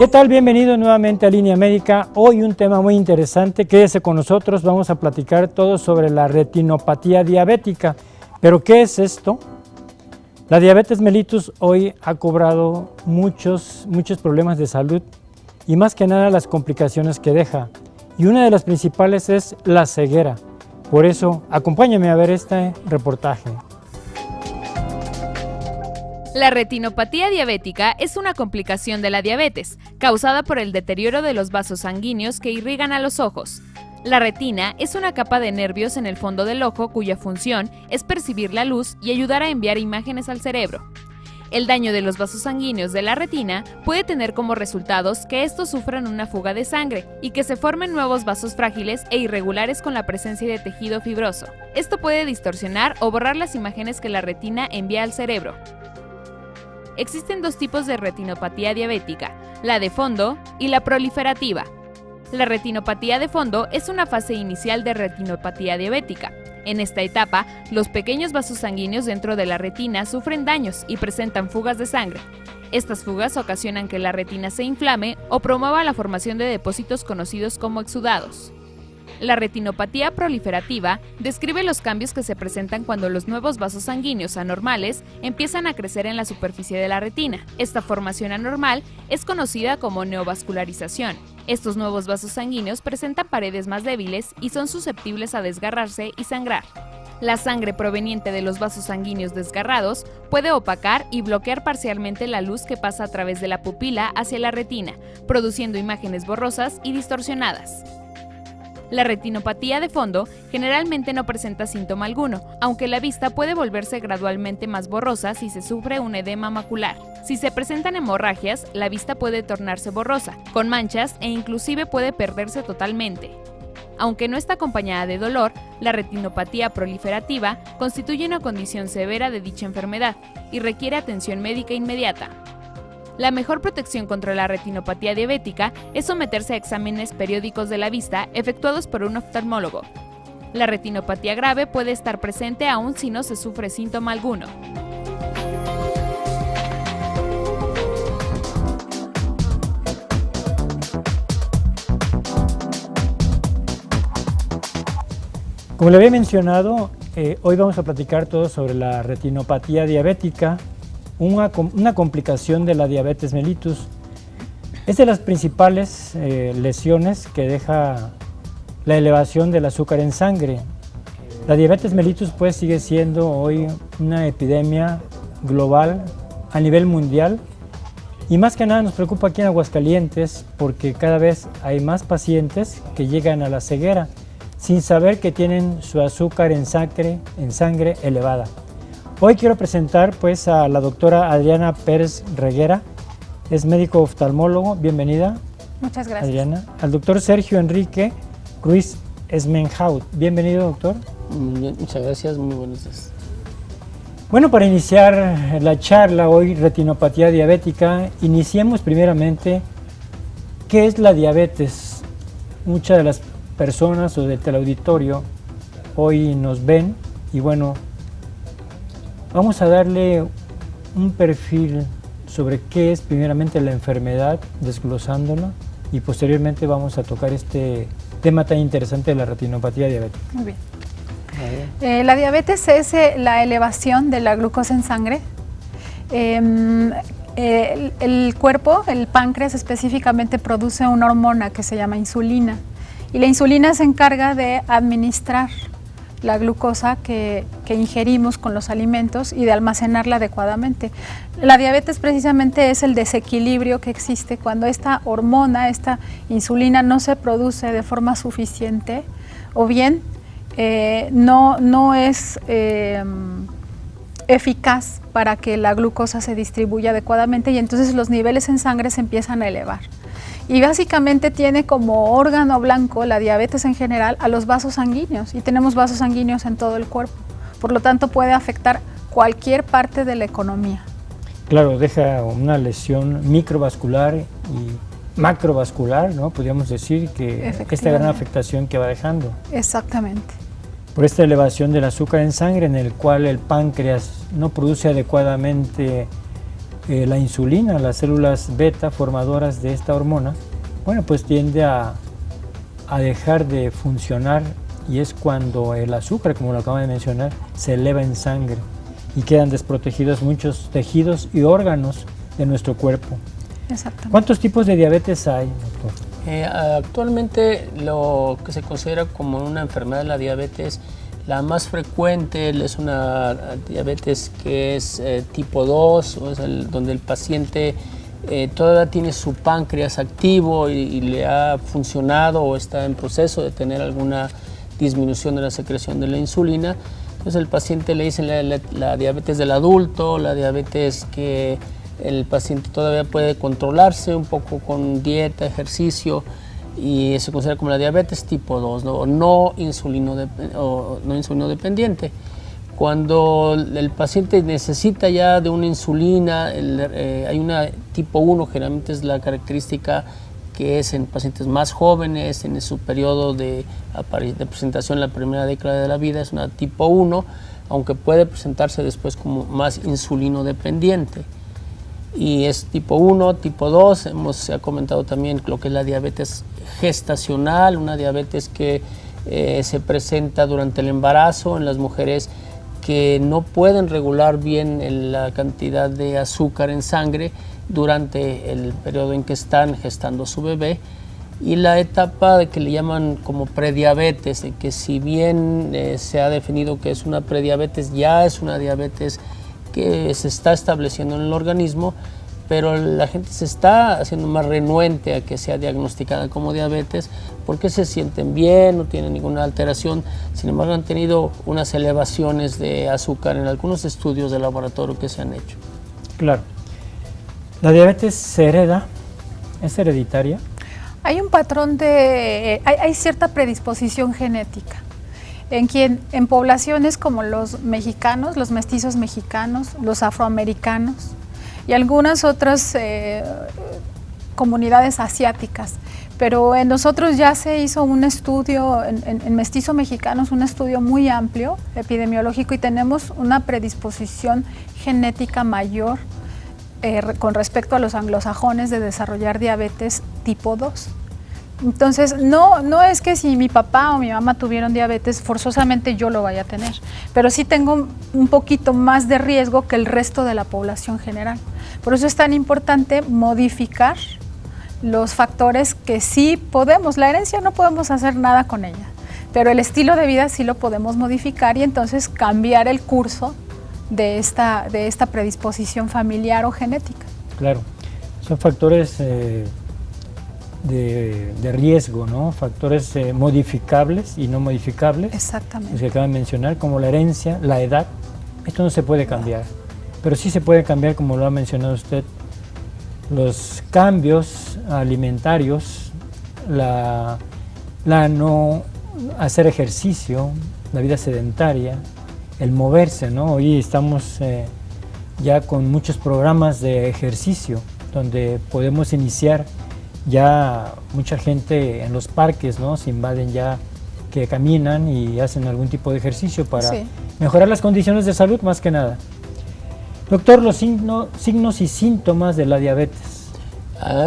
¿Qué tal? Bienvenido nuevamente a Línea Médica. Hoy un tema muy interesante. Quédese con nosotros, vamos a platicar todo sobre la retinopatía diabética. ¿Pero qué es esto? La diabetes mellitus hoy ha cobrado muchos problemas de salud y más que nada las complicaciones que deja. Y una de las principales es la ceguera. Por eso, acompáñame a ver este reportaje. La retinopatía diabética es una complicación de la diabetes, causada por el deterioro de los vasos sanguíneos que irrigan a los ojos. La retina es una capa de nervios en el fondo del ojo cuya función es percibir la luz y ayudar a enviar imágenes al cerebro. El daño de los vasos sanguíneos de la retina puede tener como resultados que estos sufran una fuga de sangre y que se formen nuevos vasos frágiles e irregulares con la presencia de tejido fibroso. Esto puede distorsionar o borrar las imágenes que la retina envía al cerebro. Existen dos tipos de retinopatía diabética, la de fondo y la proliferativa. La retinopatía de fondo es una fase inicial de retinopatía diabética. En esta etapa, los pequeños vasos sanguíneos dentro de la retina sufren daños y presentan fugas de sangre. Estas fugas ocasionan que la retina se inflame o promueva la formación de depósitos conocidos como exudados. La retinopatía proliferativa describe los cambios que se presentan cuando los nuevos vasos sanguíneos anormales empiezan a crecer en la superficie de la retina. Esta formación anormal es conocida como neovascularización. Estos nuevos vasos sanguíneos presentan paredes más débiles y son susceptibles a desgarrarse y sangrar. La sangre proveniente de los vasos sanguíneos desgarrados puede opacar y bloquear parcialmente la luz que pasa a través de la pupila hacia la retina, produciendo imágenes borrosas y distorsionadas. La retinopatía de fondo generalmente no presenta síntoma alguno, aunque la vista puede volverse gradualmente más borrosa si se sufre un edema macular. Si se presentan hemorragias, la vista puede tornarse borrosa, con manchas e inclusive puede perderse totalmente. Aunque no está acompañada de dolor, la retinopatía proliferativa constituye una condición severa de dicha enfermedad y requiere atención médica inmediata. La mejor protección contra la retinopatía diabética es someterse a exámenes periódicos de la vista efectuados por un oftalmólogo. La retinopatía grave puede estar presente aún si no se sufre síntoma alguno. Como le había mencionado, hoy vamos a platicar todo sobre la retinopatía diabética, una complicación de la diabetes mellitus. Es de las principales lesiones que deja la elevación del azúcar en sangre. La diabetes mellitus pues sigue siendo hoy una epidemia global a nivel mundial y más que nada nos preocupa aquí en Aguascalientes porque cada vez hay más pacientes que llegan a la ceguera sin saber que tienen su azúcar en sangre elevada. Hoy quiero presentar pues a la doctora Adriana Pérez Reguera, es médico oftalmólogo, bienvenida. Muchas gracias. Adriana. Al doctor Sergio Enrique Ruiz Esmenhaut, bienvenido doctor. Muy bien, muchas gracias, muy buenos días. Bueno, para iniciar la charla hoy, retinopatía diabética, iniciemos primeramente, ¿qué es la diabetes? Muchas de las personas o del teleauditorio hoy nos ven y bueno, vamos a darle un perfil sobre qué es primeramente la enfermedad, desglosándola, y posteriormente vamos a tocar este tema tan interesante de la retinopatía diabética. Muy bien. La diabetes es la elevación de la glucosa en sangre. El cuerpo, el páncreas específicamente, produce una hormona que se llama insulina, y la insulina se encarga de administrar la glucosa que ingerimos con los alimentos y de almacenarla adecuadamente. La diabetes precisamente es el desequilibrio que existe cuando esta hormona, esta insulina no se produce de forma suficiente o bien no es eficaz para que la glucosa se distribuya adecuadamente y entonces los niveles en sangre se empiezan a elevar. Y básicamente tiene como órgano blanco la diabetes en general a los vasos sanguíneos, y tenemos vasos sanguíneos en todo el cuerpo. Por lo tanto, puede afectar cualquier parte de la economía. Claro, deja una lesión microvascular y macrovascular, ¿no? Podríamos decir que esta gran afectación que va dejando. Exactamente. Por esta elevación del azúcar en sangre en el cual el páncreas no produce adecuadamente la insulina, las células beta formadoras de esta hormona, bueno, pues tiende a dejar de funcionar, y es cuando el azúcar, como lo acabo de mencionar, se eleva en sangre y quedan desprotegidos muchos tejidos y órganos de nuestro cuerpo. Exactamente. ¿Cuántos tipos de diabetes hay, doctor? Actualmente lo que se considera como una enfermedad de la diabetes, la más frecuente es una diabetes que es tipo 2, o es donde el paciente todavía tiene su páncreas activo y le ha funcionado o está en proceso de tener alguna disminución de la secreción de la insulina. Entonces el paciente le dicen la diabetes del adulto, la diabetes que el paciente todavía puede controlarse un poco con dieta, ejercicio, y se considera como la diabetes tipo 2, no insulino dependiente. Cuando el paciente necesita ya de una insulina, hay una tipo 1, generalmente es la característica que es en pacientes más jóvenes, en su periodo de presentación en la primera década de la vida, es una tipo 1, aunque puede presentarse después como más insulino dependiente. Y es tipo 1, tipo 2, se ha comentado también lo que es la diabetes gestacional, una diabetes que se presenta durante el embarazo en las mujeres que no pueden regular bien la cantidad de azúcar en sangre durante el periodo en que están gestando su bebé, y la etapa de que le llaman como prediabetes, de que si bien se ha definido que es una prediabetes, ya es una diabetes que se está estableciendo en el organismo, pero la gente se está haciendo más renuente a que sea diagnosticada como diabetes porque se sienten bien, no tienen ninguna alteración. Sin embargo, han tenido unas elevaciones de azúcar en algunos estudios de laboratorio que se han hecho. Claro. ¿La diabetes se hereda? ¿Es hereditaria? Hay un patrón hay cierta predisposición genética en poblaciones como los mexicanos, los mestizos mexicanos, los afroamericanos y algunas otras comunidades asiáticas. Pero en nosotros ya se hizo un estudio, en mestizos mexicanos, un estudio muy amplio, epidemiológico, y tenemos una predisposición genética mayor con respecto a los anglosajones de desarrollar diabetes tipo 2. Entonces, no es que si mi papá o mi mamá tuvieron diabetes, forzosamente yo lo vaya a tener, pero sí tengo un poquito más de riesgo que el resto de la población general. Por eso es tan importante modificar los factores que sí podemos. La herencia no podemos hacer nada con ella, pero el estilo de vida sí lo podemos modificar y entonces cambiar el curso de esta predisposición familiar o genética. Claro, son factores de riesgo, ¿no? Factores modificables y no modificables. Exactamente. Los que acaban de mencionar, como la herencia, la edad. Esto no se puede cambiar, pero sí se puede cambiar, como lo ha mencionado usted, los cambios alimentarios, la no hacer ejercicio, la vida sedentaria, el moverse, ¿no? Hoy estamos ya con muchos programas de ejercicio donde podemos iniciar. Ya mucha gente en los parques, ¿no?, se invaden ya, que caminan y hacen algún tipo de ejercicio para mejorar las condiciones de salud más que nada. Doctor, los signos y síntomas de la diabetes.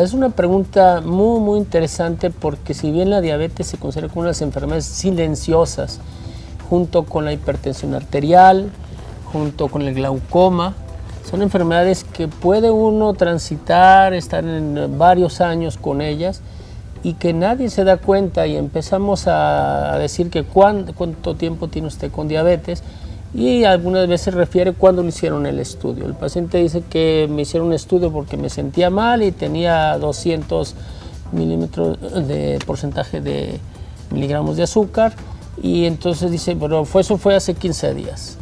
Es una pregunta muy interesante, porque si bien la diabetes se considera como una de las enfermedades silenciosas, junto con la hipertensión arterial, junto con el glaucoma, son enfermedades que puede uno transitar, estar en varios años con ellas y que nadie se da cuenta, y empezamos a decir que cuánto tiempo tiene usted con diabetes, y algunas veces refiere cuándo le hicieron el estudio. El paciente dice que me hicieron un estudio porque me sentía mal y tenía 200 milímetros de porcentaje de miligramos de azúcar, y entonces dice, pero eso fue hace 15 días.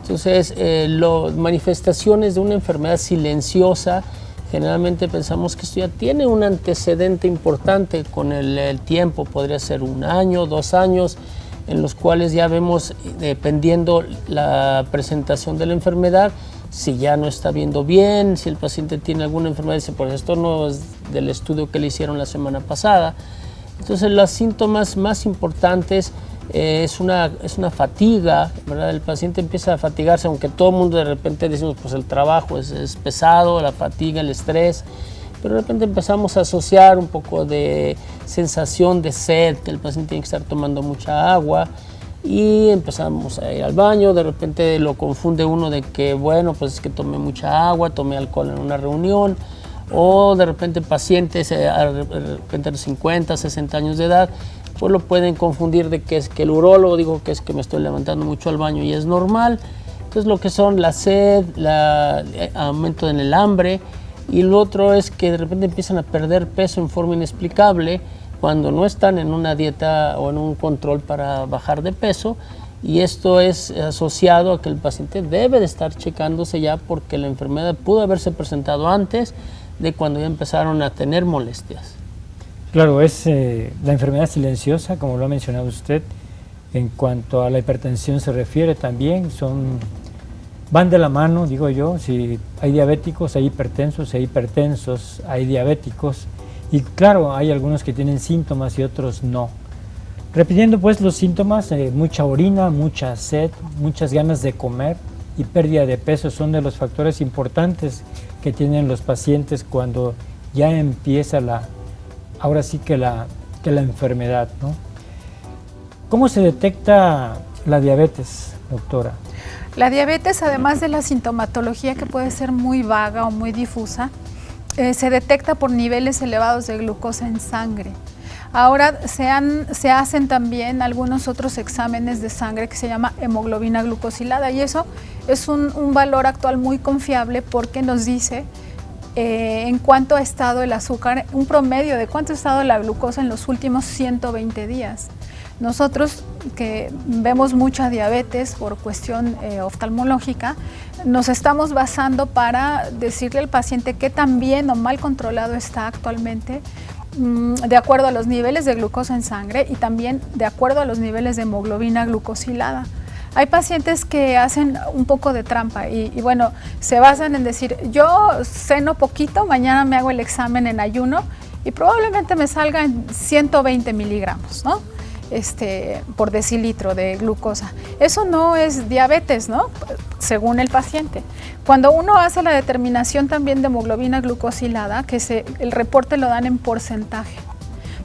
Entonces, las manifestaciones de una enfermedad silenciosa, generalmente pensamos que esto ya tiene un antecedente importante con el tiempo, podría ser 1 año, 2 años, en los cuales ya vemos, dependiendo la presentación de la enfermedad, si ya no está viendo bien, si el paciente tiene alguna enfermedad, dice, pues esto no es del estudio que le hicieron la semana pasada. Entonces, los síntomas más importantes es una fatiga, ¿verdad? El paciente empieza a fatigarse, aunque todo el mundo de repente decimos, pues el trabajo es pesado, la fatiga, el estrés, pero de repente empezamos a asociar un poco de sensación de sed, el paciente tiene que estar tomando mucha agua, y empezamos a ir al baño, de repente lo confunde uno de que, bueno, pues es que tomé mucha agua, tomé alcohol en una reunión, o de repente pacientes de repente de 50, 60 años de edad, pues lo pueden confundir de que es que el urólogo dijo que es que me estoy levantando mucho al baño y es normal. Entonces lo que son la sed, aumento en el hambre, y lo otro es que de repente empiezan a perder peso en forma inexplicable cuando no están en una dieta o en un control para bajar de peso, y esto es asociado a que el paciente debe de estar checándose ya porque la enfermedad pudo haberse presentado antes de cuando ya empezaron a tener molestias. Claro, es la enfermedad silenciosa, como lo ha mencionado usted. En cuanto a la hipertensión se refiere también, van de la mano, digo yo. Si hay diabéticos, hay hipertensos, si hay hipertensos, hay diabéticos. Y claro, hay algunos que tienen síntomas y otros no. Repitiendo pues los síntomas, mucha orina, mucha sed, muchas ganas de comer y pérdida de peso son de los factores importantes que tienen los pacientes cuando ya empieza ahora sí que la enfermedad, ¿no? ¿Cómo se detecta la diabetes, doctora? La diabetes, además de la sintomatología que puede ser muy vaga o muy difusa, se detecta por niveles elevados de glucosa en sangre. Ahora se hacen también algunos otros exámenes de sangre que se llama hemoglobina glucosilada, y eso es un valor actual muy confiable porque nos dice en cuánto ha estado el azúcar, un promedio de cuánto ha estado la glucosa en los últimos 120 días. Nosotros que vemos mucha diabetes por cuestión oftalmológica, nos estamos basando para decirle al paciente qué tan bien o mal controlado está actualmente, de acuerdo a los niveles de glucosa en sangre y también de acuerdo a los niveles de hemoglobina glucosilada. Hay pacientes que hacen un poco de trampa y bueno, se basan en decir, yo ceno poquito, mañana me hago el examen en ayuno y probablemente me salga en 120 miligramos, ¿no? Por decilitro de glucosa. Eso no es diabetes, ¿no? Según el paciente. Cuando uno hace la determinación también de hemoglobina glucosilada, el reporte lo dan en porcentaje.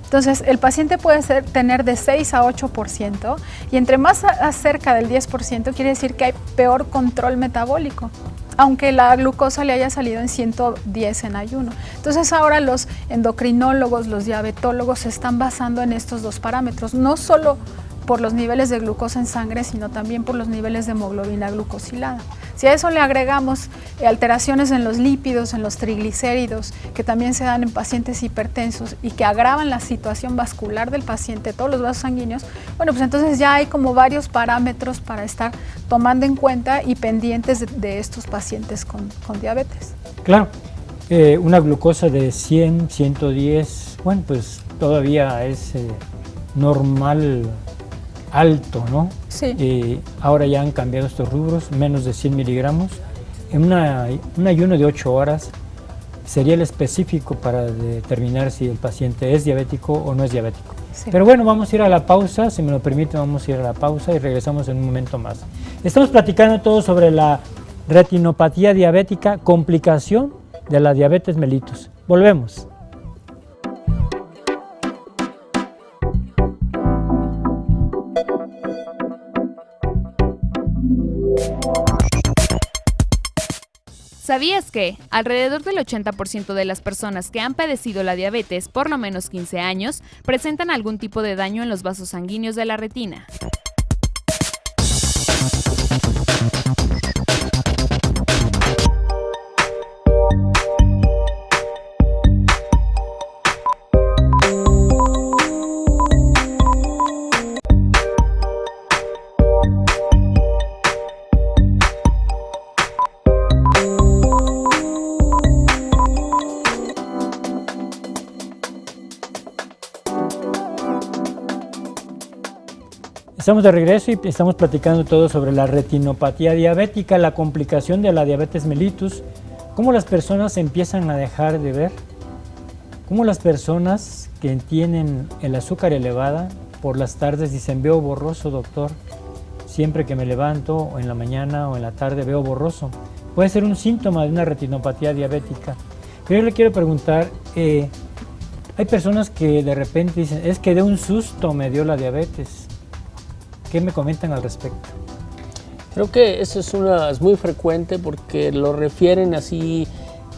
Entonces, el paciente puede tener de 6 a 8% y entre más cerca del 10% quiere decir que hay peor control metabólico, aunque la glucosa le haya salido en 110 en ayuno. Entonces ahora los endocrinólogos, los diabetólogos se están basando en estos dos parámetros, no solo por los niveles de glucosa en sangre, sino también por los niveles de hemoglobina glucosilada. Si a eso le agregamos alteraciones en los lípidos, en los triglicéridos, que también se dan en pacientes hipertensos y que agravan la situación vascular del paciente, todos los vasos sanguíneos, bueno, pues entonces ya hay como varios parámetros para estar tomando en cuenta y pendientes de estos pacientes con diabetes. Claro, una glucosa de 100, 110, bueno, pues todavía es normal, alto, ¿no? Sí. Ahora ya han cambiado estos rubros, menos de 100 miligramos. En un ayuno de 8 horas sería el específico para determinar si el paciente es diabético o no es diabético. Sí. Pero bueno, vamos a ir a la pausa, si me lo permite, vamos a ir a la pausa y regresamos en un momento más. Estamos platicando todo sobre la retinopatía diabética, complicación de la diabetes mellitus. Volvemos. ¿Sabías que alrededor del 80% de las personas que han padecido la diabetes por lo menos 15 años presentan algún tipo de daño en los vasos sanguíneos de la retina? Estamos de regreso y estamos platicando todo sobre la retinopatía diabética, la complicación de la diabetes mellitus, cómo las personas empiezan a dejar de ver, cómo las personas que tienen el azúcar elevada por las tardes dicen, veo borroso, doctor. Siempre que me levanto, o en la mañana o en la tarde, veo borroso. Puede ser un síntoma de una retinopatía diabética. Pero yo le quiero preguntar, hay personas que de repente dicen, es que de un susto me dio la diabetes. ¿Qué me comentan al respecto? Creo que eso es muy frecuente porque lo refieren así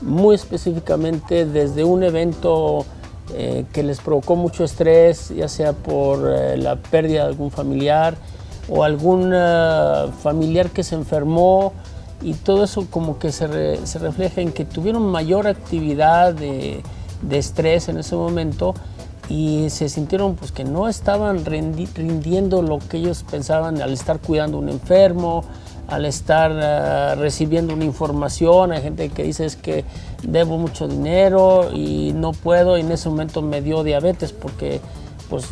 muy específicamente desde un evento que les provocó mucho estrés, ya sea por la pérdida de algún familiar o algún familiar que se enfermó, y todo eso como que se refleja en que tuvieron mayor actividad de estrés en ese momento y se sintieron pues que no estaban rindiendo lo que ellos pensaban al estar cuidando a un enfermo, al estar recibiendo una información. Hay gente que dice es que debo mucho dinero y no puedo, y en ese momento me dio diabetes porque pues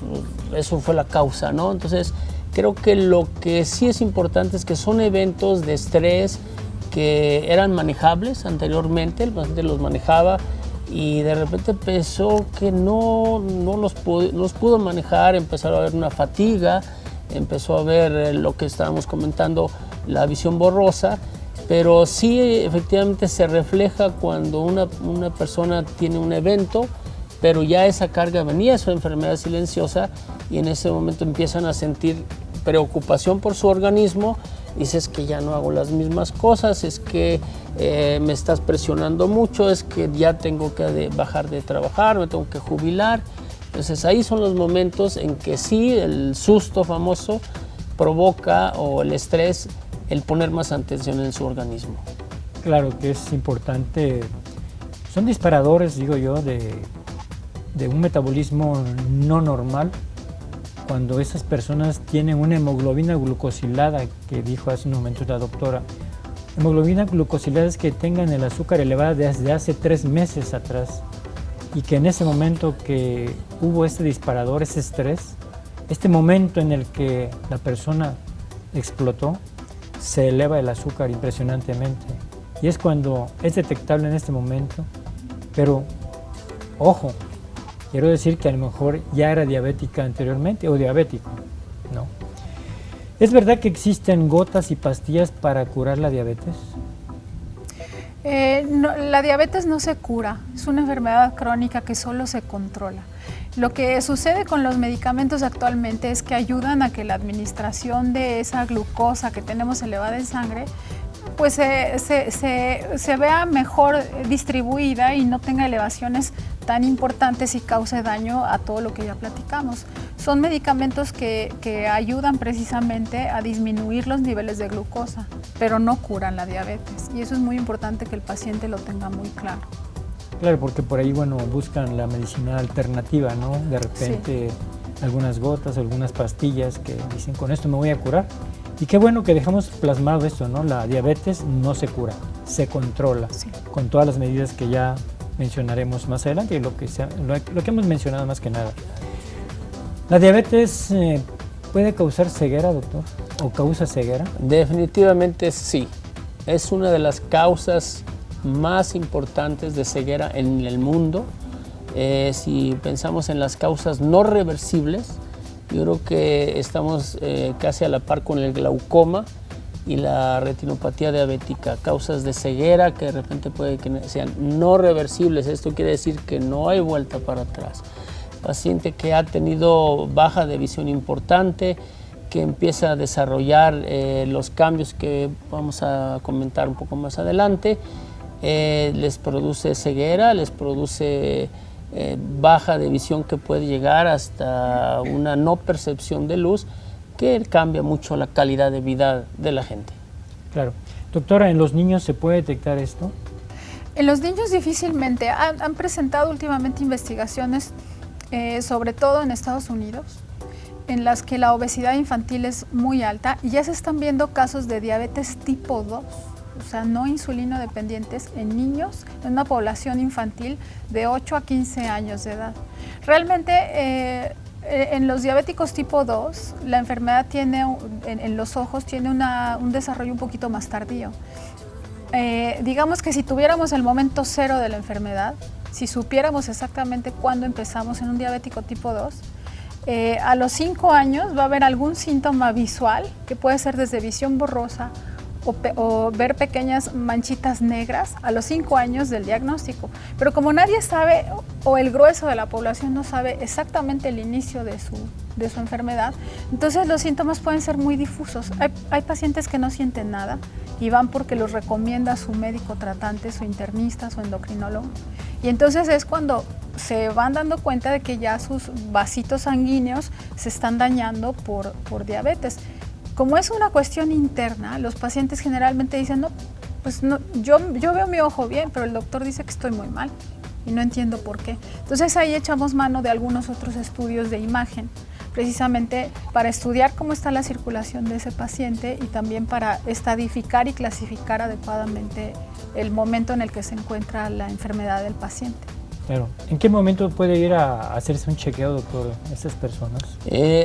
eso fue la causa, ¿no? Entonces creo que lo que sí es importante es que son eventos de estrés que eran manejables anteriormente, el paciente los manejaba y de repente pensó que no los pudo manejar, empezó a haber una fatiga, empezó a ver lo que estábamos comentando, la visión borrosa, pero sí efectivamente se refleja cuando una persona tiene un evento, pero ya esa carga venía, su enfermedad silenciosa, y en ese momento empiezan a sentir preocupación por su organismo. Dices que ya no hago las mismas cosas, es que me estás presionando mucho, es que ya tengo que bajar de trabajar, me tengo que jubilar. Entonces ahí son los momentos en que sí, el susto famoso provoca, o el estrés, el poner más atención en su organismo. Claro que es importante, son disparadores, digo yo, de un metabolismo no normal. Cuando esas personas tienen una hemoglobina glucosilada, que dijo hace un momento la doctora, hemoglobina glucosilada es que tengan el azúcar elevada desde hace 3 meses atrás, y que en ese momento que hubo este disparador, ese estrés, este momento en el que la persona explotó, se eleva el azúcar impresionantemente, y es cuando es detectable en este momento. Pero ojo, quiero decir que a lo mejor ya era diabética anteriormente o diabético, ¿no? ¿Es verdad que existen gotas y pastillas para curar la diabetes? No, la diabetes no se cura, es una enfermedad crónica que solo se controla. Lo que sucede con los medicamentos actualmente es que ayudan a que la administración de esa glucosa que tenemos elevada en sangre pues se vea mejor distribuida y no tenga elevaciones tan importantes y cause daño a todo lo que ya platicamos. Son medicamentos que ayudan precisamente a disminuir los niveles de glucosa, pero no curan la diabetes, y eso es muy importante que el paciente lo tenga muy claro. Claro, porque por ahí, bueno, buscan la medicina alternativa, ¿no? De repente algunas gotas, algunas pastillas que dicen, con esto me voy a curar. Y qué bueno que dejamos plasmado esto, ¿no? La diabetes no se cura, se controla, sí, con todas las medidas que ya mencionaremos más adelante y lo que hemos mencionado más que nada. ¿La diabetes puede causar ceguera, doctor? ¿O causa ceguera? Definitivamente sí. Es una de las causas más importantes de ceguera en el mundo. Si pensamos en las causas no reversibles, yo creo que estamos casi a la par con el glaucoma y la retinopatía diabética, causas de ceguera que de repente puede que sean no reversibles. Esto quiere decir que no hay vuelta para atrás. Paciente que ha tenido baja de visión importante, que empieza a desarrollar los cambios que vamos a comentar un poco más adelante, les produce ceguera, les produce baja de visión que puede llegar hasta una no percepción de luz, que cambia mucho la calidad de vida de la gente. Claro. Doctora, ¿en los niños se puede detectar esto? En los niños difícilmente. Han presentado últimamente investigaciones, sobre todo en Estados Unidos, en las que la obesidad infantil es muy alta y ya se están viendo casos de diabetes tipo 2, o sea, no insulino dependientes en niños, en una población infantil de 8 a 15 años de edad. Realmente, en los diabéticos tipo 2, la enfermedad tiene, en los ojos, tiene un desarrollo un poquito más tardío. Digamos que si tuviéramos el momento cero de la enfermedad, si supiéramos exactamente cuándo empezamos en un diabético tipo 2, A los 5 años va a haber algún síntoma visual, que puede ser desde visión borrosa o ver pequeñas manchitas negras a los 5 años del diagnóstico. Pero como nadie sabe, o el grueso de la población no sabe exactamente el inicio de su enfermedad, entonces los síntomas pueden ser muy difusos. Hay pacientes que no sienten nada y van porque los recomienda su médico tratante, su internista, su endocrinólogo. Y entonces es cuando se van dando cuenta de que ya sus vasitos sanguíneos se están dañando por diabetes. Como es una cuestión interna, los pacientes generalmente dicen, no, pues no, yo veo mi ojo bien, pero el doctor dice que estoy muy mal y no entiendo por qué. Entonces ahí echamos mano de algunos otros estudios de imagen, precisamente para estudiar cómo está la circulación de ese paciente y también para estadificar y clasificar adecuadamente el momento en el que se encuentra la enfermedad del paciente. Claro. ¿En qué momento puede ir a hacerse un chequeo, doctor, estas personas?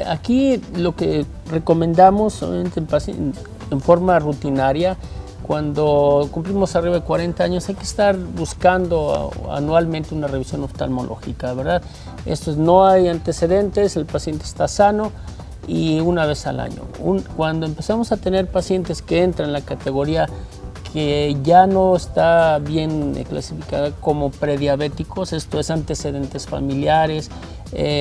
Aquí lo que recomendamos en forma rutinaria, cuando cumplimos arriba de 40 años, hay que estar buscando anualmente una revisión oftalmológica, ¿verdad? Esto es, no hay antecedentes, el paciente está sano y una vez al año. Cuando empezamos a tener pacientes que entran en la categoría que ya no está bien clasificada como prediabéticos, esto es antecedentes familiares,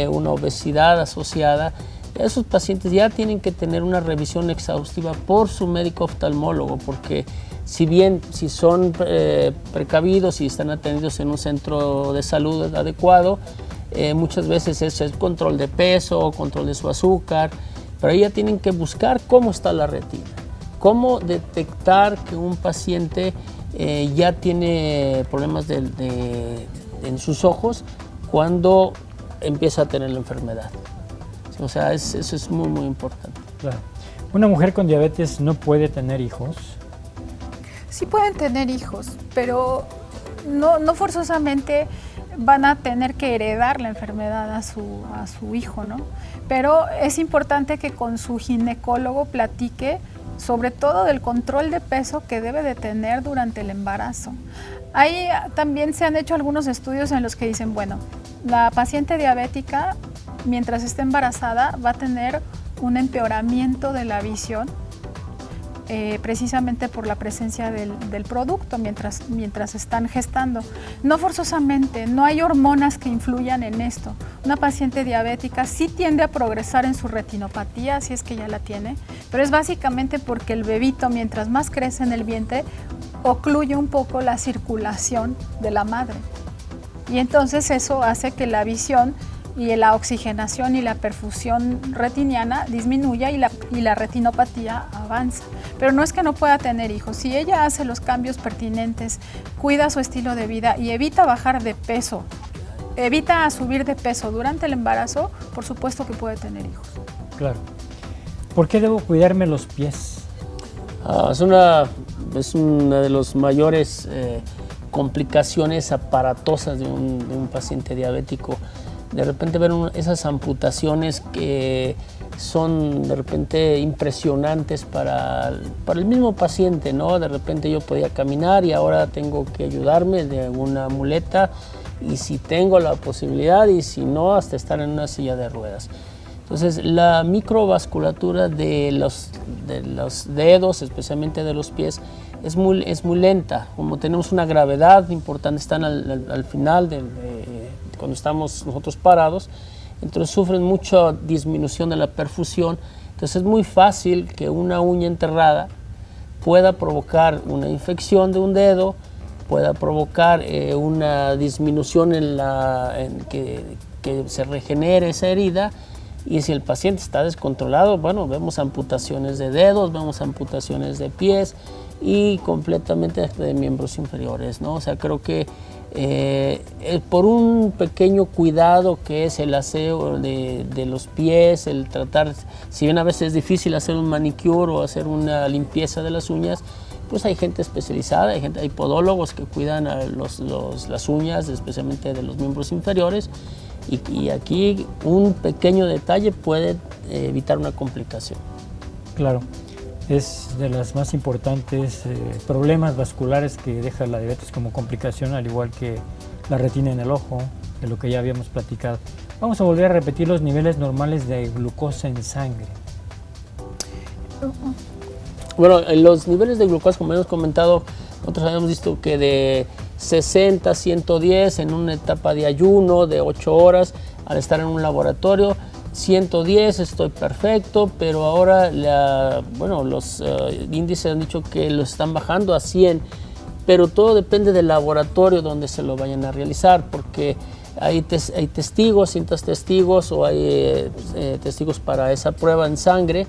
una obesidad asociada, esos pacientes ya tienen que tener una revisión exhaustiva por su médico oftalmólogo, porque si son precavidos y están atendidos en un centro de salud adecuado, muchas veces es el control de peso, control de su azúcar, pero ahí ya tienen que buscar cómo está la retina. ¿Cómo detectar que un paciente ya tiene problemas en sus ojos cuando empieza a tener la enfermedad? O sea, eso es muy, muy importante. Claro. ¿Una mujer con diabetes no puede tener hijos? Sí pueden tener hijos, pero no forzosamente van a tener que heredar la enfermedad a su hijo, ¿no? Pero es importante que con su ginecólogo platique sobre todo del control de peso que debe de tener durante el embarazo. Ahí también se han hecho algunos estudios en los que dicen, bueno, la paciente diabética, mientras esté embarazada, va a tener un empeoramiento de la visión, precisamente por la presencia del producto mientras están gestando. No forzosamente, no hay hormonas que influyan en esto. Una paciente diabética sí tiende a progresar en su retinopatía, si es que ya la tiene, pero es básicamente porque el bebito, mientras más crece en el vientre, ocluye un poco la circulación de la madre. Y entonces eso hace que la visión y la oxigenación y la perfusión retiniana disminuya y la retinopatía avanza. Pero no es que no pueda tener hijos. Si ella hace los cambios pertinentes, cuida su estilo de vida y evita bajar de peso, evita subir de peso durante el embarazo, por supuesto que puede tener hijos. Claro. ¿Por qué debo cuidarme los pies? Es una de las mayores complicaciones aparatosas de un paciente diabético. De repente ver esas amputaciones que son de repente impresionantes para el mismo paciente, ¿no? De repente yo podía caminar y ahora tengo que ayudarme de una muleta, y si tengo la posibilidad, y si no, hasta estar en una silla de ruedas. Entonces la microvasculatura de los dedos, especialmente de los pies, es muy lenta. Como tenemos una gravedad importante, están al final cuando estamos nosotros parados, entonces sufren mucha disminución de la perfusión. Entonces es muy fácil que una uña enterrada pueda provocar una infección de un dedo, pueda provocar una disminución en que se regenere esa herida, y si el paciente está descontrolado, bueno, vemos amputaciones de dedos, vemos amputaciones de pies y completamente de miembros inferiores, ¿no? O sea, creo que por un pequeño cuidado que es el aseo de los pies, el tratar, si bien a veces es difícil hacer un manicure o hacer una limpieza de las uñas, pues hay gente especializada, hay podólogos que cuidan las uñas, especialmente de los miembros inferiores, y aquí un pequeño detalle puede evitar una complicación. Claro. Es de las más importantes problemas vasculares que deja la diabetes como complicación, al igual que la retina en el ojo, de lo que ya habíamos platicado. Vamos a volver a repetir los niveles normales de glucosa en sangre. Bueno, los niveles de glucosa, como hemos comentado, nosotros habíamos visto que de 60 a 110 en una etapa de ayuno de 8 horas, al estar en un laboratorio, 110 estoy perfecto, pero ahora los índices han dicho que lo están bajando a 100, pero todo depende del laboratorio donde se lo vayan a realizar, porque hay testigos, cintas testigos o hay testigos para esa prueba en sangre,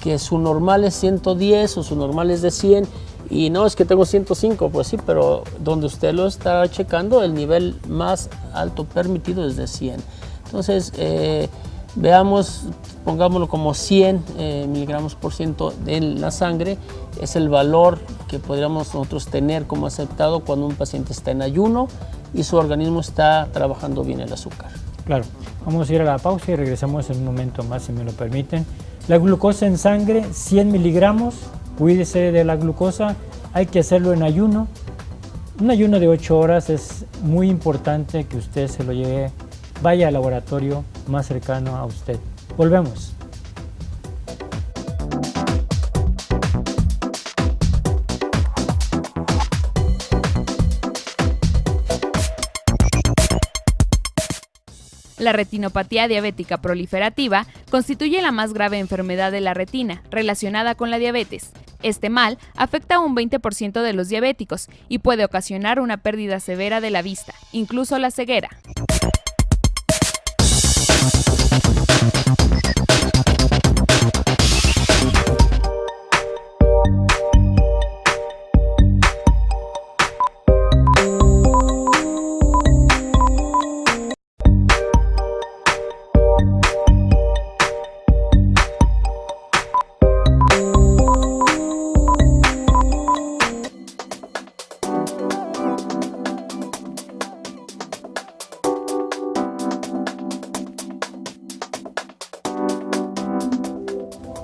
que su normal es 110 o su normal es de 100, y no es que tengo 105, pues sí, pero donde usted lo está checando, el nivel más alto permitido es de 100. Entonces, veamos, pongámoslo como 100 miligramos por ciento en la sangre, es el valor que podríamos nosotros tener como aceptado cuando un paciente está en ayuno y su organismo está trabajando bien el azúcar. Claro, vamos a ir a la pausa y regresamos en un momento más, si me lo permiten. La glucosa en sangre, 100 miligramos, cuídese de la glucosa, hay que hacerlo en ayuno. Un ayuno de 8 horas es muy importante que usted se lo lleve, vaya al laboratorio más cercano a usted. Volvemos. La retinopatía diabética proliferativa constituye la más grave enfermedad de la retina relacionada con la diabetes. Este mal afecta a un 20% de los diabéticos y puede ocasionar una pérdida severa de la vista, incluso la ceguera.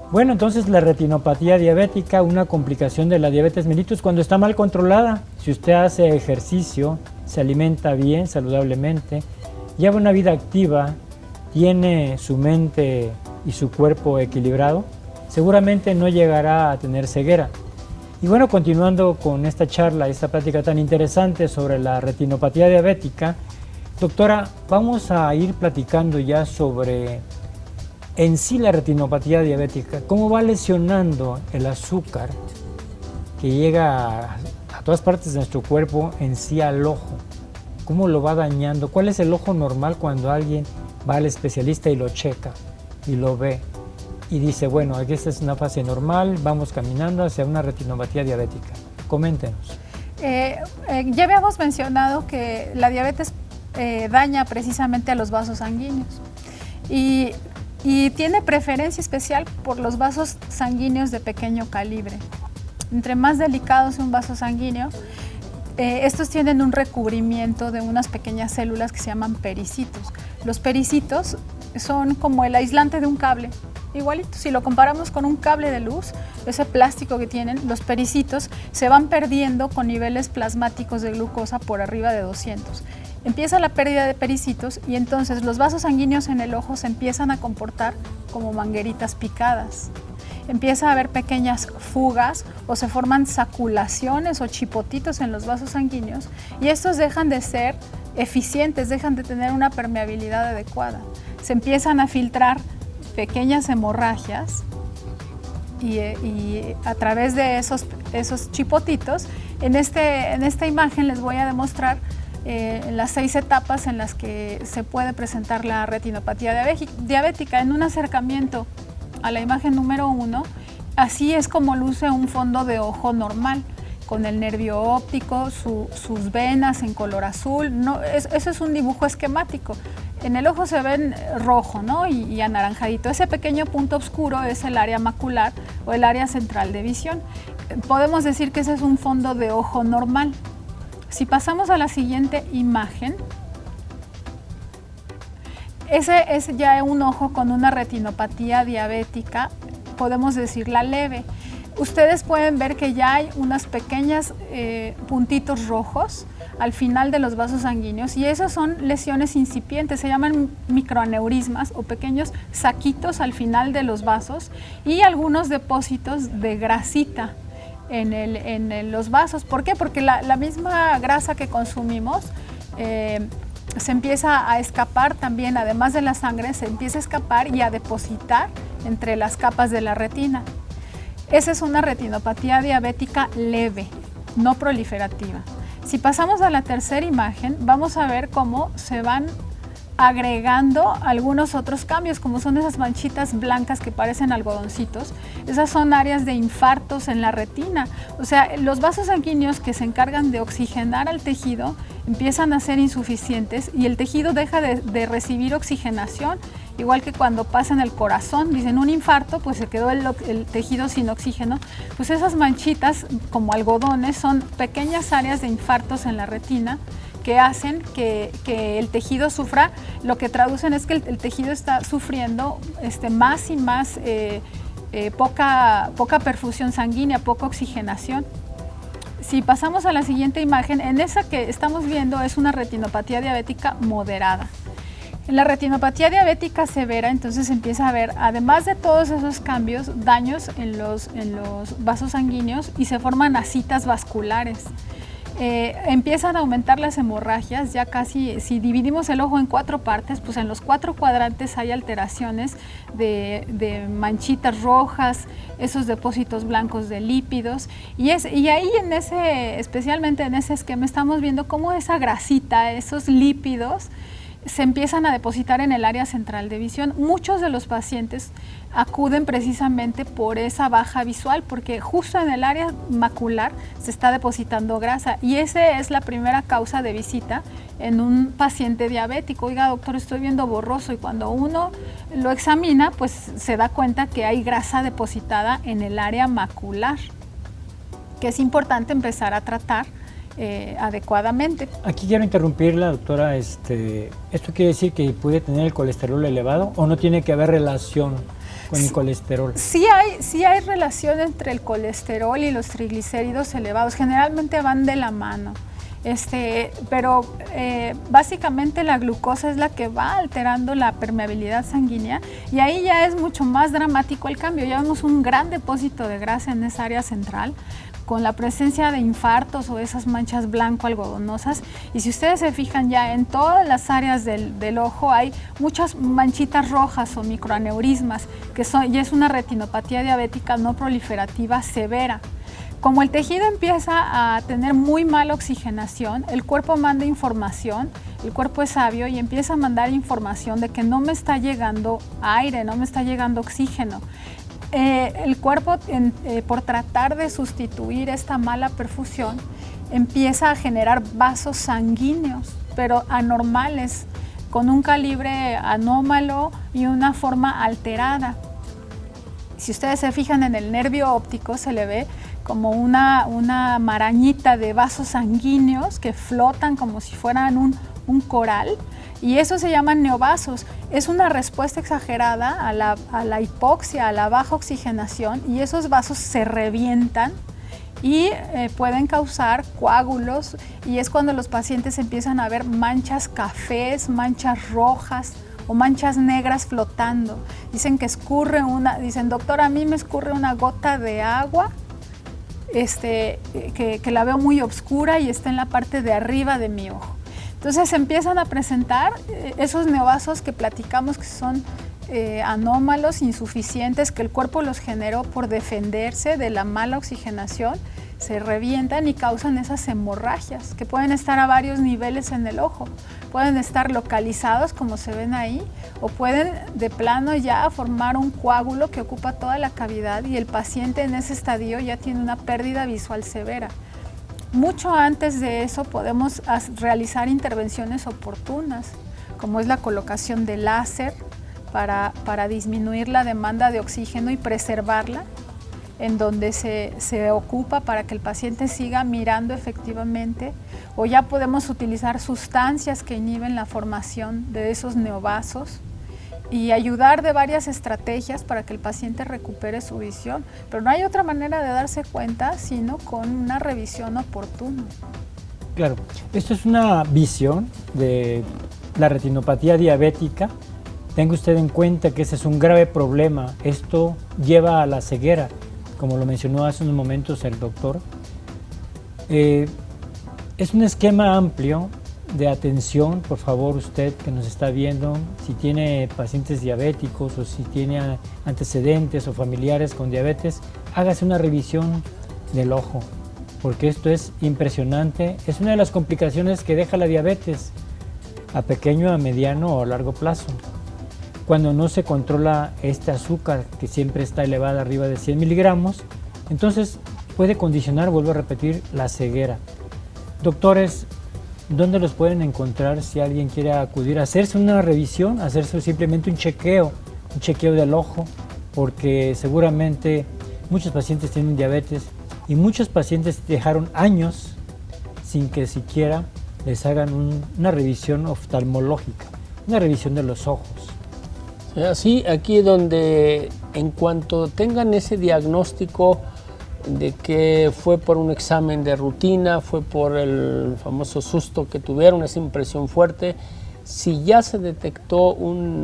Bueno, entonces la retinopatía diabética, una complicación de la diabetes mellitus cuando está mal controlada. Si usted hace ejercicio, se alimenta bien, saludablemente, lleva una vida activa, tiene su mente y su cuerpo equilibrado, seguramente no llegará a tener ceguera. Y bueno, continuando con esta charla, esta plática tan interesante sobre la retinopatía diabética, doctora, vamos a ir platicando ya sobre en sí la retinopatía diabética, cómo va lesionando el azúcar que llega a todas partes de nuestro cuerpo, en sí al ojo, cómo lo va dañando, cuál es el ojo normal cuando alguien va al especialista y lo checa y lo ve y dice, bueno, aquí esta es una fase normal, vamos caminando hacia una retinopatía diabética. Coméntenos. Ya habíamos mencionado que la diabetes daña precisamente a los vasos sanguíneos y tiene preferencia especial por los vasos sanguíneos de pequeño calibre. Entre más delicado es un vaso sanguíneo, estos tienen un recubrimiento de unas pequeñas células que se llaman pericitos. Los pericitos son como el aislante de un cable, igualito. Si lo comparamos con un cable de luz, ese plástico que tienen, los pericitos se van perdiendo con niveles plasmáticos de glucosa por arriba de 200. Empieza la pérdida de pericitos y entonces los vasos sanguíneos en el ojo se empiezan a comportar como mangueritas picadas. Empieza a haber pequeñas fugas o se forman saculaciones o chipotitos en los vasos sanguíneos y estos dejan de ser eficientes, dejan de tener una permeabilidad adecuada. Se empiezan a filtrar pequeñas hemorragias y a través de esos chipotitos, en esta imagen les voy a demostrar las 6 etapas en las que se puede presentar la retinopatía diabética. En un acercamiento a la imagen número 1, así es como luce un fondo de ojo normal, con el nervio óptico, sus venas en color azul. No, eso es un dibujo esquemático. En el ojo se ven rojo, ¿no? y anaranjadito. Ese pequeño punto oscuro es el área macular o el área central de visión. Podemos decir que ese es un fondo de ojo normal. Si pasamos a la siguiente imagen, ese es ya un ojo con una retinopatía diabética, podemos decirla leve. ustedes pueden ver que ya hay unas pequeñas puntitos rojos al final de los vasos sanguíneos y esas son lesiones incipientes, se llaman microaneurismas o pequeños saquitos al final de los vasos y algunos depósitos de grasita en los vasos. ¿Por qué? Porque la misma grasa que consumimos se empieza a escapar también, además de la sangre, se empieza a escapar y a depositar entre las capas de la retina. Esa es una retinopatía diabética leve, no proliferativa. Si pasamos a la tercera imagen, vamos a ver cómo se van agregando algunos otros cambios, como son esas manchitas blancas que parecen algodoncitos. Esas son áreas de infartos en la retina. O sea, los vasos sanguíneos que se encargan de oxigenar al tejido empiezan a ser insuficientes y el tejido deja de recibir oxigenación, igual que cuando pasa en el corazón, dicen un infarto, pues se quedó el tejido sin oxígeno. Pues esas manchitas como algodones son pequeñas áreas de infartos en la retina que hacen que el tejido sufra, lo que traducen es que el tejido está sufriendo más y más poca perfusión sanguínea, poca oxigenación. Si pasamos a la siguiente imagen, en esa que estamos viendo es una retinopatía diabética moderada. En la retinopatía diabética severa, entonces empieza a haber, además de todos esos cambios, daños en los vasos sanguíneos y se forman asitas vasculares. Empiezan a aumentar las hemorragias, ya casi, si dividimos el ojo en 4 partes, pues en los 4 cuadrantes hay alteraciones de manchitas rojas, esos depósitos blancos de lípidos, y ahí especialmente en ese esquema estamos viendo cómo esa grasita, esos lípidos, se empiezan a depositar en el área central de visión. Muchos de los pacientes acuden precisamente por esa baja visual, porque justo en el área macular se está depositando grasa y esa es la primera causa de visita en un paciente diabético. Oiga, doctor, estoy viendo borroso, y cuando uno lo examina, pues se da cuenta que hay grasa depositada en el área macular, que es importante empezar a tratar adecuadamente. Aquí quiero interrumpirla, doctora. ¿Esto quiere decir que puede tener el colesterol elevado o no tiene que haber relación con el colesterol? Sí hay relación entre el colesterol y los triglicéridos elevados. Generalmente van de la mano. Pero básicamente la glucosa es la que va alterando la permeabilidad sanguínea y ahí ya es mucho más dramático el cambio. Ya vemos un gran depósito de grasa en esa área central, con la presencia de infartos o esas manchas blanco-algodonosas. Y si ustedes se fijan, ya en todas las áreas del ojo hay muchas manchitas rojas o microaneurismas, y es una retinopatía diabética no proliferativa severa. Como el tejido empieza a tener muy mala oxigenación, el cuerpo manda información, el cuerpo es sabio y empieza a mandar información de que no me está llegando aire, no me está llegando oxígeno. El cuerpo, por tratar de sustituir esta mala perfusión, empieza a generar vasos sanguíneos, pero anormales, con un calibre anómalo y una forma alterada. Si ustedes se fijan en el nervio óptico, se le ve como una marañita de vasos sanguíneos que flotan como si fueran un coral, y eso se llaman neovasos. Es una respuesta exagerada a la hipoxia, a la baja oxigenación, y esos vasos se revientan y pueden causar coágulos, y es cuando los pacientes empiezan a ver manchas cafés, manchas rojas o manchas negras flotando. Dicen que dicen, doctor, a mí me escurre una gota de agua que la veo muy oscura y está en la parte de arriba de mi ojo. Entonces empiezan a presentar esos neovasos que platicamos que son anómalos, insuficientes, que el cuerpo los generó por defenderse de la mala oxigenación, se revientan y causan esas hemorragias que pueden estar a varios niveles en el ojo. Pueden estar localizados, como se ven ahí, o pueden de plano ya formar un coágulo que ocupa toda la cavidad y el paciente en ese estadio ya tiene una pérdida visual severa. Mucho antes de eso podemos realizar intervenciones oportunas, como es la colocación de láser para disminuir la demanda de oxígeno y preservarla, en donde se ocupa para que el paciente siga mirando efectivamente, o ya podemos utilizar sustancias que inhiben la formación de esos neovasos y ayudar de varias estrategias para que el paciente recupere su visión. Pero no hay otra manera de darse cuenta sino con una revisión oportuna. Claro, esto es una visión de la retinopatía diabética. Tenga usted en cuenta que ese es un grave problema. Esto lleva a la ceguera, como lo mencionó hace unos momentos el doctor. Es un esquema amplio de atención. Por favor, usted que nos está viendo, si tiene pacientes diabéticos o si tiene antecedentes o familiares con diabetes, hágase una revisión del ojo, porque esto es impresionante. Es una de las complicaciones que deja la diabetes a pequeño, a mediano o a largo plazo. Cuando no se controla este azúcar, que siempre está elevada arriba de 100 miligramos, entonces puede condicionar, vuelvo a repetir, la ceguera. Doctores, ¿dónde los pueden encontrar si alguien quiere acudir a hacerse una revisión, hacerse simplemente un chequeo del ojo? Porque seguramente muchos pacientes tienen diabetes y muchos pacientes dejaron años sin que siquiera les hagan una revisión oftalmológica, una revisión de los ojos. Así, aquí donde en cuanto tengan ese diagnóstico de que fue por un examen de rutina, fue por el famoso susto que tuvieron, esa impresión fuerte, si ya se detectó un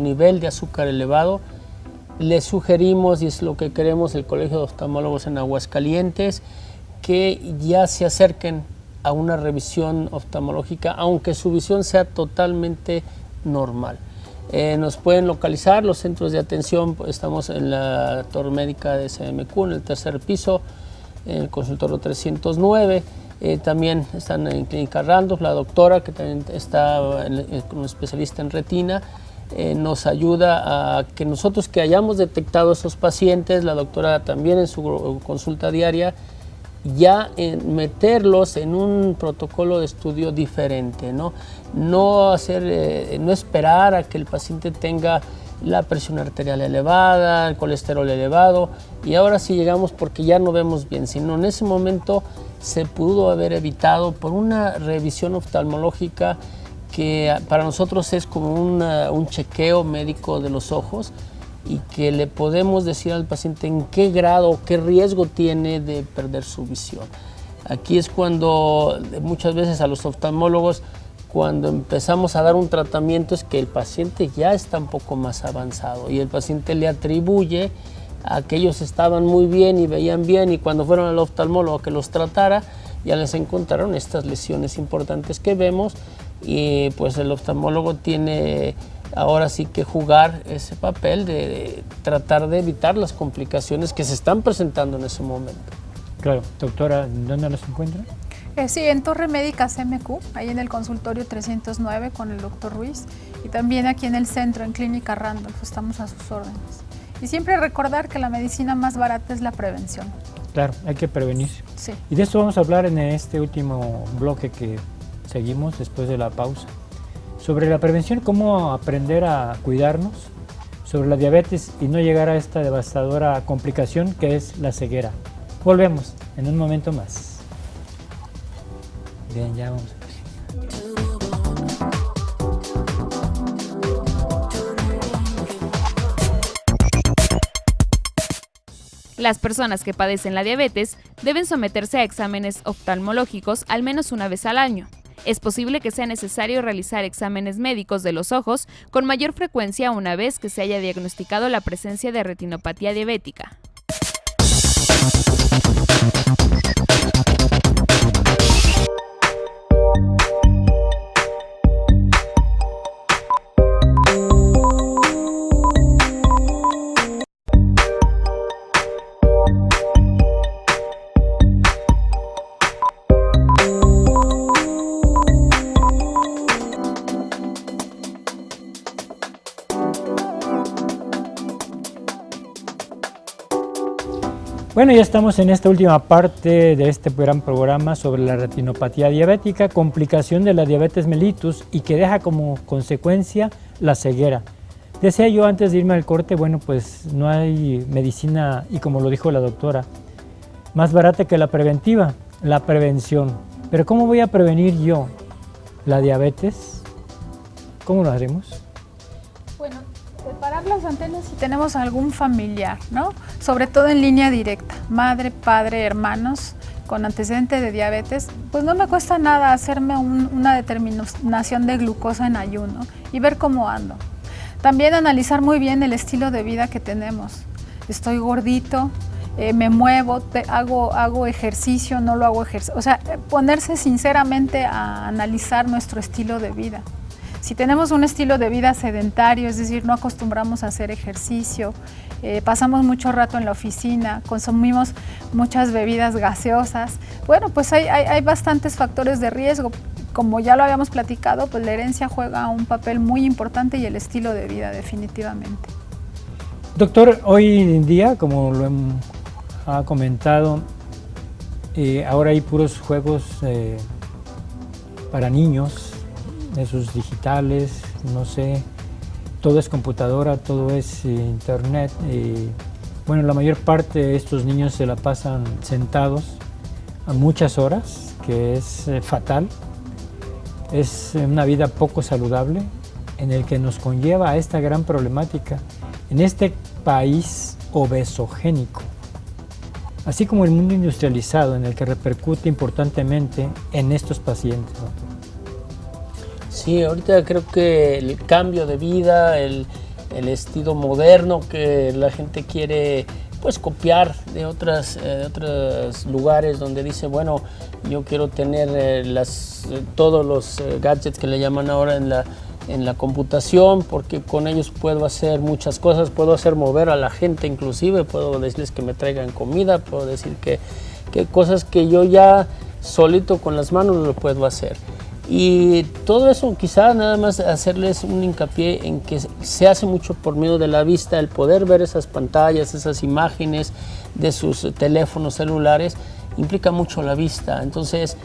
nivel de azúcar elevado, les sugerimos, y es lo que queremos el Colegio de Oftalmólogos en Aguascalientes, que ya se acerquen a una revisión oftalmológica, aunque su visión sea totalmente normal. Nos pueden localizar los centros de atención. Estamos en la Torre Médica de CMQ, en el tercer piso, en el consultorio 309. También están en Clínica Randolph, la doctora, que también está como especialista en retina, nos ayuda a que nosotros que hayamos detectado esos pacientes, la doctora también en su consulta diaria, ya meterlos en un protocolo de estudio diferente, no esperar a que el paciente tenga la presión arterial elevada, el colesterol elevado, y ahora sí llegamos porque ya no vemos bien, sino en ese momento se pudo haber evitado por una revisión oftalmológica que para nosotros es como un chequeo médico de los ojos, y que le podemos decir al paciente en qué grado, qué riesgo tiene de perder su visión. Aquí es cuando muchas veces a los oftalmólogos, cuando empezamos a dar un tratamiento, es que el paciente ya está un poco más avanzado y el paciente le atribuye a que ellos estaban muy bien y veían bien, y cuando fueron al oftalmólogo que los tratara, ya les encontraron estas lesiones importantes que vemos, y pues el oftalmólogo tiene ahora sí que jugar ese papel de tratar de evitar las complicaciones que se están presentando en ese momento. Claro, doctora, ¿dónde los encuentra? Sí, en Torre Médica CMQ, ahí en el consultorio 309 con el doctor Ruiz, y también aquí en el centro, en Clínica Randolph, estamos a sus órdenes. Y siempre recordar que la medicina más barata es la prevención. Claro, hay que prevenir. Sí. Y de esto vamos a hablar en este último bloque que seguimos después de la pausa. Sobre la prevención, cómo aprender a cuidarnos, sobre la diabetes y no llegar a esta devastadora complicación que es la ceguera. Volvemos en un momento más. Bien, ya vamos a ver. Las personas que padecen la diabetes deben someterse a exámenes oftalmológicos al menos una vez al año. Es posible que sea necesario realizar exámenes médicos de los ojos con mayor frecuencia una vez que se haya diagnosticado la presencia de retinopatía diabética. Bueno, ya estamos en esta última parte de este gran programa sobre la retinopatía diabética, complicación de la diabetes mellitus y que deja como consecuencia la ceguera. Decía yo antes de irme al corte, bueno, pues no hay medicina, y como lo dijo la doctora, más barata que la preventiva, la prevención. Pero ¿cómo voy a prevenir yo la diabetes? ¿Cómo lo haremos? las antenas si tenemos algún familiar, ¿no? Sobre todo en línea directa, madre, padre, hermanos con antecedente de diabetes, pues no me cuesta nada hacerme una determinación de glucosa en ayuno y ver cómo ando. También analizar muy bien el estilo de vida que tenemos. Estoy gordito, me muevo, hago ejercicio, no lo hago ejercicio. O sea, ponerse sinceramente a analizar nuestro estilo de vida. Si tenemos un estilo de vida sedentario, es decir, no acostumbramos a hacer ejercicio, pasamos mucho rato en la oficina, consumimos muchas bebidas gaseosas, bueno, pues hay bastantes factores de riesgo. Como ya lo habíamos platicado, pues la herencia juega un papel muy importante y el estilo de vida definitivamente. Doctor, hoy en día, como lo ha comentado, ahora hay puros juegos para niños, esos digitales, no sé, todo es computadora, todo es internet. Bueno, la mayor parte de estos niños se la pasan sentados a muchas horas, que es fatal. Es una vida poco saludable en el que nos conlleva a esta gran problemática en este país obesogénico, así como el mundo industrializado en el que repercute importantemente en estos pacientes. Sí, ahorita creo que el cambio de vida, el estilo moderno que la gente quiere pues copiar de otros lugares donde dice, bueno, yo quiero tener todos los gadgets que le llaman ahora en la computación, porque con ellos puedo hacer muchas cosas, puedo hacer mover a la gente inclusive, puedo decirles que me traigan comida, puedo decir que cosas que yo ya solito con las manos lo puedo hacer. Y todo eso quizá nada más hacerles un hincapié en que se hace mucho por medio de la vista, el poder ver esas pantallas, esas imágenes de sus teléfonos celulares, implica mucho la vista. Entonces,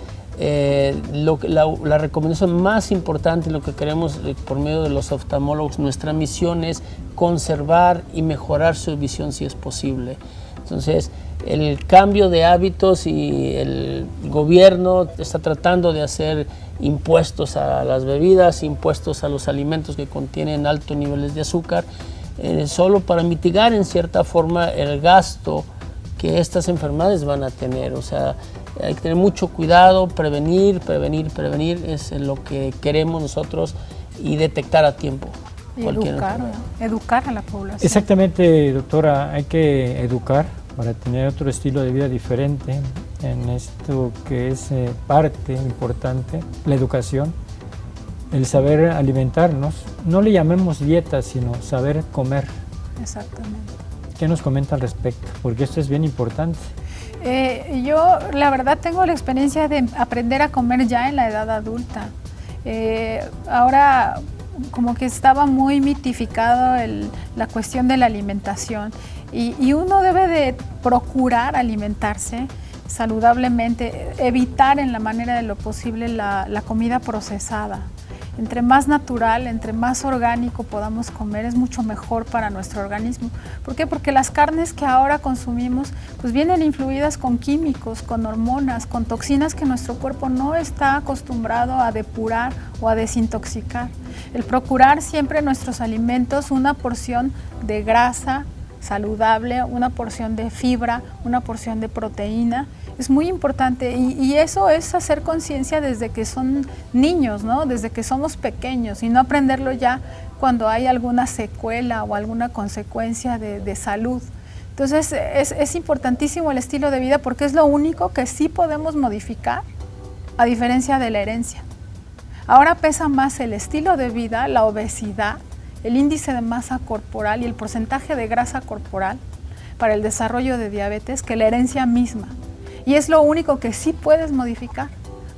la recomendación más importante, lo que queremos por medio de los oftalmólogos, nuestra misión es conservar y mejorar su visión si es posible. Entonces, el cambio de hábitos y el gobierno está tratando de hacer impuestos a las bebidas, impuestos a los alimentos que contienen altos niveles de azúcar, solo para mitigar en cierta forma el gasto que estas enfermedades van a tener. O sea, hay que tener mucho cuidado, prevenir es lo que queremos nosotros y detectar a tiempo. Educar a la población. Exactamente, doctora, hay que educar para tener otro estilo de vida diferente en esto que es parte importante, la educación, el saber alimentarnos. No le llamemos dieta, sino saber comer. Exactamente. ¿Qué nos comenta al respecto? Porque esto es bien importante. Yo, la verdad, tengo la experiencia de aprender a comer ya en la edad adulta. Ahora, como que estaba muy mitificado la cuestión de la alimentación y uno debe de procurar alimentarse saludablemente, evitar en la manera de lo posible la comida procesada. Entre más natural, entre más orgánico podamos comer, es mucho mejor para nuestro organismo. ¿Por qué? Porque las carnes que ahora consumimos pues vienen influidas con químicos, con hormonas, con toxinas que nuestro cuerpo no está acostumbrado a depurar o a desintoxicar. El procurar siempre en nuestros alimentos una porción de grasa saludable, una porción de fibra, una porción de proteína, es muy importante y eso es hacer conciencia desde que son niños, ¿no? Desde que somos pequeños y no aprenderlo ya cuando hay alguna secuela o alguna consecuencia de salud. Entonces es importantísimo el estilo de vida porque es lo único que sí podemos modificar a diferencia de la herencia. Ahora pesa más el estilo de vida, la obesidad, el índice de masa corporal y el porcentaje de grasa corporal para el desarrollo de diabetes que la herencia misma. Y es lo único que sí puedes modificar,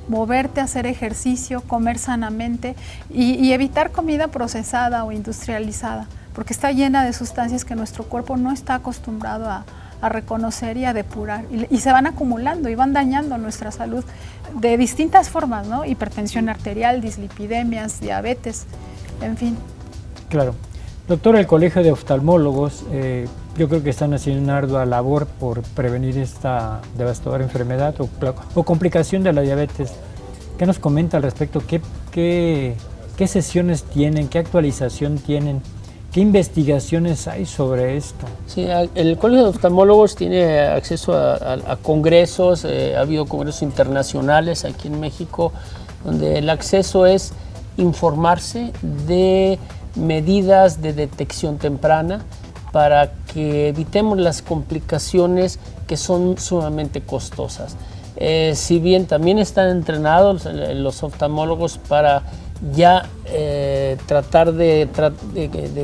moverte, hacer ejercicio, comer sanamente y evitar comida procesada o industrializada, porque está llena de sustancias que nuestro cuerpo no está acostumbrado a reconocer y a depurar. Y se van acumulando y van dañando nuestra salud de distintas formas, ¿no? Hipertensión arterial, dislipidemias, diabetes, en fin. Claro. Doctor, el Colegio de Oftalmólogos, yo creo que están haciendo una ardua labor por prevenir esta devastadora enfermedad o complicación de la diabetes. ¿Qué nos comenta al respecto? ¿Qué sesiones tienen? ¿Qué actualización tienen? ¿Qué investigaciones hay sobre esto? Sí, el Colegio de Oftalmólogos tiene acceso a congresos, ha habido congresos internacionales aquí en México, donde el acceso es informarse de medidas de detección temprana para que evitemos las complicaciones que son sumamente costosas. Si bien también están entrenados los oftalmólogos para ya tratar de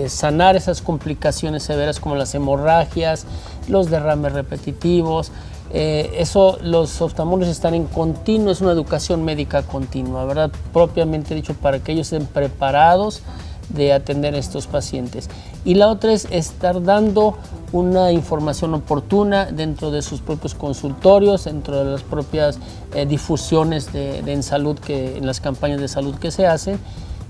sanar esas complicaciones severas como las hemorragias, los derrames repetitivos, eso los oftalmólogos están en continuo, es una educación médica continua, ¿verdad? Propiamente dicho, para que ellos estén preparados de atender a estos pacientes. Y la otra es estar dando una información oportuna dentro de sus propios consultorios, dentro de las propias difusiones en salud, en las campañas de salud que se hacen,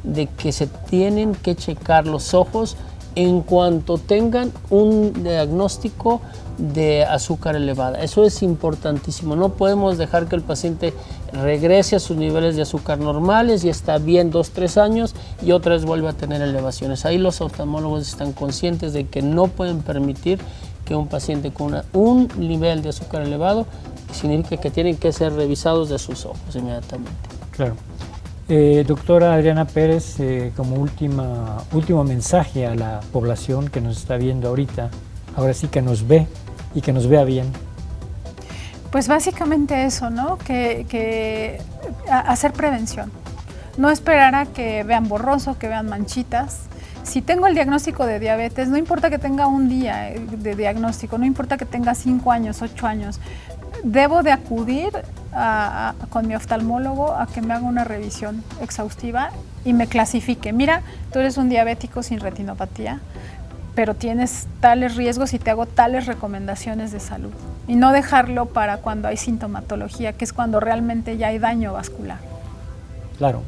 de que se tienen que checar los ojos en cuanto tengan un diagnóstico de azúcar elevada. Eso es importantísimo. No podemos dejar que el paciente regrese a sus niveles de azúcar normales y está bien 2-3 años y otra vez vuelve a tener elevaciones. Ahí los oftalmólogos están conscientes de que no pueden permitir que un paciente con un nivel de azúcar elevado significa que tienen que ser revisados de sus ojos inmediatamente. Claro. Doctora Adriana Pérez, como último mensaje a la población que nos está viendo ahorita, ahora sí que nos ve y que nos vea bien. Pues básicamente eso, ¿no? Que hacer prevención. No esperar a que vean borroso, que vean manchitas. Si tengo el diagnóstico de diabetes, no importa que tenga un día de diagnóstico, no importa que tenga 5 años, 8 años, debo de acudir con mi oftalmólogo a que me haga una revisión exhaustiva y me clasifique. Mira, tú eres un diabético sin retinopatía, pero tienes tales riesgos y te hago tales recomendaciones de salud. Y no dejarlo para cuando hay sintomatología, que es cuando realmente ya hay daño vascular. Claro.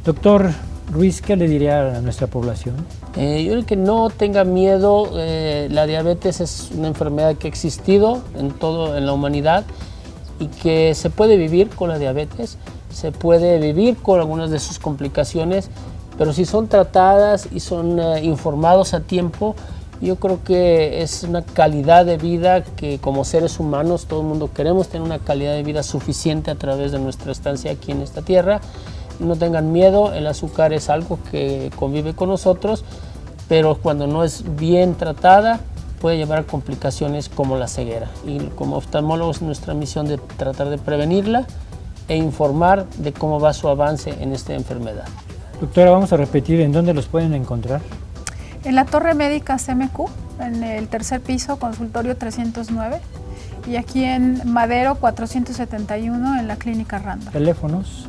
Doctor Ruiz, ¿qué le diría a nuestra población? Yo creo que no tenga miedo. La diabetes es una enfermedad que ha existido en la humanidad y que se puede vivir con la diabetes, se puede vivir con algunas de sus complicaciones, pero si son tratadas y son informados a tiempo, yo creo que es una calidad de vida que como seres humanos todo el mundo queremos tener una calidad de vida suficiente a través de nuestra estancia aquí en esta tierra. No tengan miedo, el azúcar es algo que convive con nosotros, pero cuando no es bien tratada puede llevar a complicaciones como la ceguera. Y como oftalmólogos es nuestra misión de tratar de prevenirla e informar de cómo va su avance en esta enfermedad. Doctora, vamos a repetir, ¿en dónde los pueden encontrar? En la Torre Médica CMQ, en el tercer piso, consultorio 309, y aquí en Madero 471 en la Clínica Randa. ¿Teléfonos?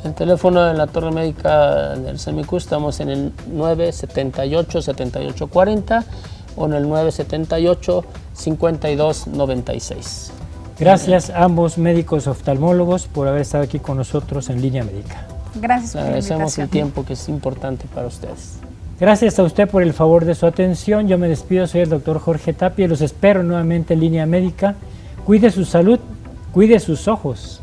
El teléfono de la Torre Médica del CMQ estamos en el 978-7840 o en el 978-5296. Gracias a ambos médicos oftalmólogos por haber estado aquí con nosotros en Línea Médica. Gracias por la invitación. Agradecemos el tiempo que es importante para ustedes. Gracias a usted por el favor de su atención. Yo me despido, soy el doctor Jorge Tapia y los espero nuevamente en Línea Médica. Cuide su salud, cuide sus ojos.